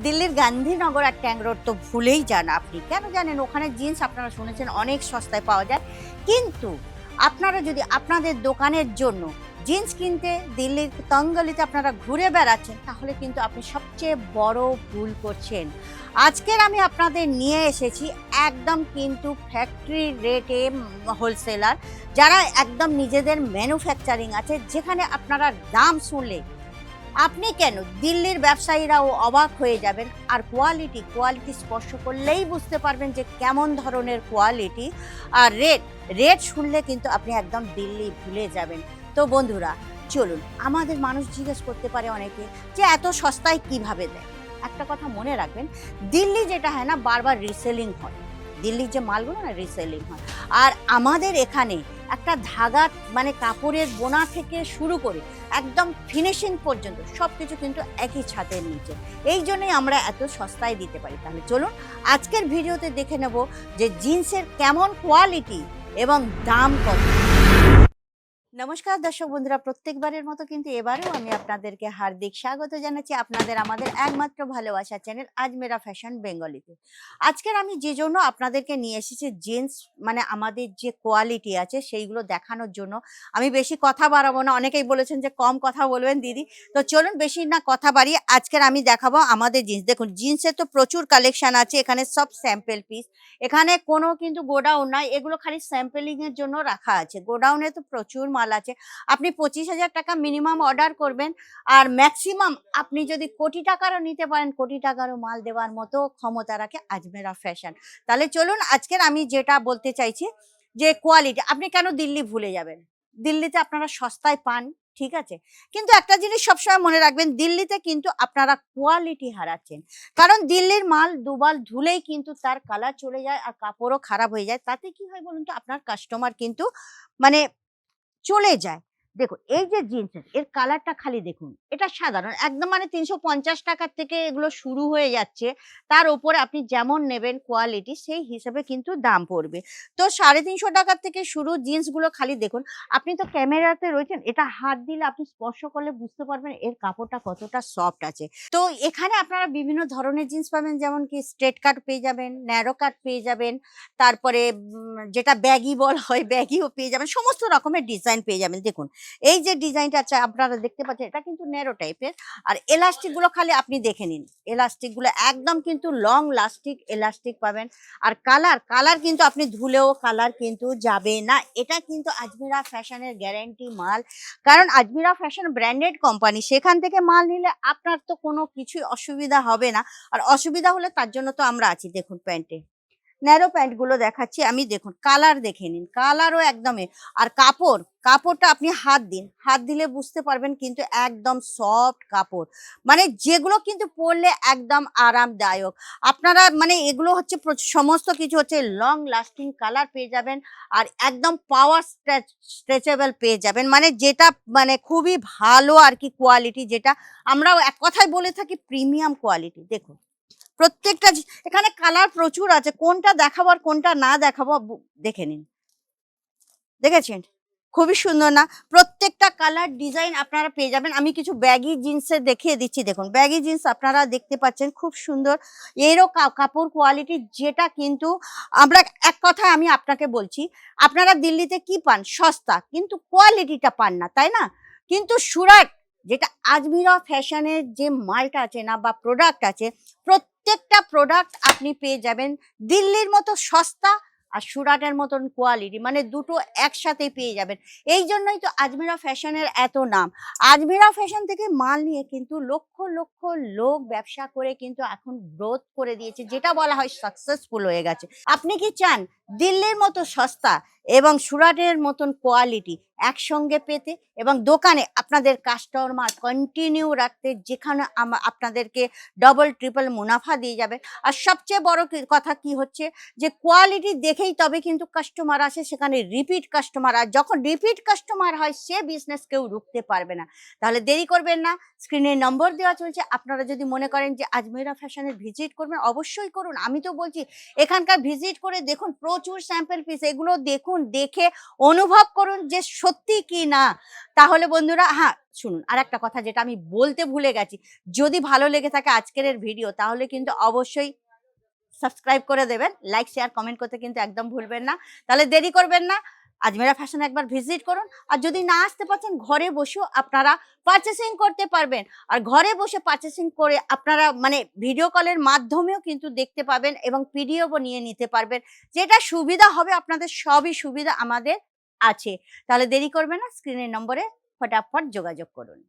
দিল্লির গান্ধীনগর আর ট্যাং রোড তো ভুলেই যান আপনি। কেন জানেন? ওখানে জিন্স আপনারা শুনেছেন অনেক সস্তায় পাওয়া যায়। কিন্তু আপনারা যদি আপনাদের দোকানের জন্য জিন্স কিনতে দিল্লির তঙ্গলিতে আপনারা ঘুরে বেড়াচ্ছেন, তাহলে কিন্তু আপনি সবচেয়ে বড় ভুল করছেন। আজকের আমি আপনাদের নিয়ে এসেছি একদম কিন্তু ফ্যাক্টরি রেটে হোলসেলার, যারা একদম নিজেদের ম্যানুফ্যাকচারিং আছে, যেখানে আপনারা দাম শুনলে আপনি কেন দিল্লির ব্যবসায়ীরাও অবাক হয়ে যাবেন। আর কোয়ালিটি স্পর্শ করলেই বুঝতে পারবেন যে কেমন ধরনের কোয়ালিটি। আর রেট শুনলে কিন্তু আপনি একদম দিল্লি ভুলে যাবেন। তো বন্ধুরা, চলুন। আমাদের মানুষ জিজ্ঞেস করতে পারে অনেকে যে এত সস্তায় কিভাবে দেয়। একটা কথা মনে রাখবেন, দিল্লি যেটা হয় না, বারবার রিসেলিং হয়। দিল্লির যে মালগুলো না, রিসেলিং হয়। আর আমাদের এখানে একটা ধাগা, মানে কাপড়ের বোনা থেকে শুরু করে একদম ফিনিশিং পর্যন্ত সবকিছু কিন্তু একই ছাদের নিচে। এই জন্যই আমরা এত সস্তায় দিতে পারি। তাহলে চলুন আজকের ভিডিওতে দেখে নেব যে জিন্সের কেমন কোয়ালিটি এবং দাম কত। নমস্কার দর্শক বন্ধুরা, প্রত্যেকবারের মতো কিন্তু এবারেও আমি আপনাদেরকে হার্দিক স্বাগত জানাচ্ছি আপনাদের আমাদের একমাত্র ভালোবাসার চ্যানেল আজমেরা ফ্যাশন বেঙ্গলিতে। আজকের আমি যে জন্য আপনাদেরকে নিয়ে এসেছি জিন্স, মানে আমাদের যে কোয়ালিটি আছে সেইগুলো দেখানোর জন্য। আমি বেশি কথা বাড়াবো না, অনেকেই বলেছেন যে কম কথা বলবেন দিদি। তো চলুন বেশি না কথা বাড়িয়ে আজকের আমি দেখাবো আমাদের জিন্স। দেখুন, জিন্সের তো প্রচুর কালেকশন আছে, এখানে সব স্যাম্পল পিস। এখানে কোনো কিন্তু গোডাউন নয়, এগুলো খালি স্যাম্পলিং এর জন্য রাখা আছে। গোডাউনে তো প্রচুর মাল আছে। আপনি 25,000 টাকা মিনিমাম অর্ডার করবেন, আর ম্যাক্সিমাম আপনি যদি কোটি টাকারও নিতে পারেন, কোটি টাকারও মাল দেওয়ার মতো ক্ষমতা রাখে আজমেরা ফ্যাশন। তাহলে চলুন আজকের আমি যেটা বলতে চাইছি, যে কোয়ালিটি আপনি কেন দিল্লি ভুলে যাবেন। দিল্লিতে আপনারা সস্তায় পান, ঠিক আছে, কিন্তু একটা জিনিস সবসময় মনে রাখবেন, দিল্লিতে কিন্তু আপনারা কোয়ালিটি হারাচ্ছেন। কারণ দিল্লির মাল দুবার ধুলেই কিন্তু তার কালার চলে যায় আর কাপড়ও খারাপ হয়ে যায়। তাতে কি হয় বলুন তো, আপনার কাস্টমার কিন্তু মানে চলে যায়। দেখুন এই যে জিন্সের এর কালারটা খালি দেখুন, এটা সাধারণ একদম, মানে 350 টাকার থেকে এগুলো শুরু হয়ে যাচ্ছে। তার উপরে আপনি যেমন নেবেন কোয়ালিটি, সেই হিসেবে কিন্তু দাম পড়বে। তো 350 টাকার থেকে শুরু জিন্সগুলো, খালি দেখুন। আপনি তো ক্যামেরাতে রয়েছেন, এটা হাত দিলে আপনি স্পর্শ করলে বুঝতে পারবেন এর কাপড়টা কতটা সফট আছে। তো এখানে আপনারা বিভিন্ন ধরনের জিন্স পাবেন, যেমন কি স্ট্রেট কাট পেয়ে যাবেন, ন্যারো কাট পেয়ে যাবেন, তারপরে যেটা ব্যাগি বলা হয় ব্যাগিও পেয়ে যাবেন, সমস্ত রকমের ডিজাইন পেয়ে যাবেন। দেখুন এই যে ডিজাইনটা আছে আপনারা দেখতে পাচ্ছেন, এটা কিন্তু ন্যারো টাইপের। আর এলাস্টিক গুলো খালি আপনি দেখে নিন, এলাস্টিক গুলো একদম কিন্তু লং লাস্টিক এলাস্টিক পাবেন। আর কালার কিন্তু আপনি ধুলেও কালার কিন্তু যাবে না। এটা কিন্তু আজমিরা ফ্যাশনের গ্যারান্টি মাল। কারণ আজমিরা ফ্যাশন ব্র্যান্ডেড কোম্পানি, সেখান থেকে মাল নিলে আপনার তো কোনো কিছুই অসুবিধা হবে না। আর অসুবিধা হলে তার জন্য তো আমরা আছি। দেখুন প্যান্টে ন্যারো প্যান্ট গুলো দেখাচ্ছি আমি, দেখুন কালার দেখে নিন, কালারও একদমই। আর কাপড়টা আপনি হাত দিলে বুঝতে পারবেন কিন্তু একদম সফট কাপড়, মানে যেগুলো কিন্তু পরলে একদম আরামদায়ক। আপনারা মানে এগুলো হচ্ছে সমস্ত কিছু হচ্ছে লং লাস্টিং কালার পেয়ে যাবেন। আর একদম পাওয়ার স্ট্রেচেবল পেয়ে যাবেন, মানে যেটা মানে খুবই ভালো আর কি কোয়ালিটি, যেটা আমরাও এক কথায় বলে থাকি প্রিমিয়াম কোয়ালিটি। দেখুন প্রত্যেকটা এখানে কালার প্রচুর আছে, কোনটা দেখাবো আর কোনটা না দেখাবো দেখে নিন। দেখেছেন খুবই সুন্দর না? প্রত্যেকটা কালার ডিজাইন আপনারা পেয়ে যাবেন। আমি কিছু ব্যাগি জিন্সের দেখিয়ে দিচ্ছি। দেখুন ব্যাগি জিন্স আপনারা দেখতে পাচ্ছেন, খুব সুন্দর। এরও কাপড় কোয়ালিটি, যেটা কিন্তু আমরা এক কথায় আমি আপনাকে বলছি, আপনারা দিল্লিতে কি পান? সস্তা, কিন্তু কোয়ালিটিটা পান না, তাই না? কিন্তু সুরাট, যেটা আজমিরা ফ্যাশনের যে মালটা আছে না বা প্রোডাক্ট আছে, প্রত্যেকটা প্রোডাক্ট আপনি পেয়ে যাবেন দিল্লির মতো সস্তা আর সুরাটের মতন কোয়ালিটি, মানে দুটো একসাথে পেয়ে যাবেন। এই জন্যই তো আজমিরা ফ্যাশনের এত নাম। আজমিরা ফ্যাশন থেকে মাল নিয়ে কিন্তু লক্ষ লক্ষ লোক ব্যবসা করে কিন্তু এখন গ্রোথ করে দিয়েছে, যেটা বলা হয় সাকসেসফুল হয়ে গেছে। আপনি কি চান দিল্লির মতো সস্তা এবং সুরাটের মতন কোয়ালিটি একসঙ্গে পেতে, এবং দোকানে আপনাদের কাস্টমার কন্টিনিউ রাখতে, যেখানে আপনাদেরকে ডবল ট্রিপল মুনাফা দিয়ে যাবে। আর সবচেয়ে বড় কথা কি হচ্ছে, যে কোয়ালিটি দেখেই তবে কিন্তু কাস্টমার আসে, সেখানে রিপিট কাস্টমার। আর যখন রিপিট কাস্টমার হয়, সে বিজনেস কেউ রুখতে পারবে না। তাহলে দেরি করবেন না, স্ক্রিনে নম্বর দেওয়া চলছে। আপনারা যদি মনে করেন যে আজমেরা ফ্যাশনে ভিজিট করবেন, অবশ্যই করুন। আমি তো বলছি এখানকার ভিজিট করে দেখুন, প্রচুর স্যাম্পল পিস, এগুলো দেখুন, দেখে অনুভব করুন যে সত্যি কি না। তাহলে বন্ধুরা হ্যাঁ শুনুন, আর একটা কথা যেটা আমি বলতে ভুলে গেছি, যদি ভালো লেগে থাকে আজকের ভিডিও তাহলে কিন্তু অবশ্যই সাবস্ক্রাইব করে দেবেন, লাইক শেয়ার কমেন্ট করতে কিন্তু একদম ভুলবেন না। তাহলে দেরি করবেন না, আজমেরা ফ্যাশন একবার ভিজিট করুন। আর যদি না আসতে পারছেন ঘরে বসেও আপনারা পারচেসিং করতে পারবেন। আর ঘরে বসে পারচেসিং করে আপনারা মানে ভিডিও কলের মাধ্যমেও কিন্তু দেখতে পাবেন এবং পিডিএফও নিয়ে নিতে পারবেন। যেটা সুবিধা হবে আপনাদের, সবই সুবিধা আমাদের আছে। তাহলে দেরি করবেন না, স্ক্রিনের নম্বরে ফটাফট যোগাযোগ করুন।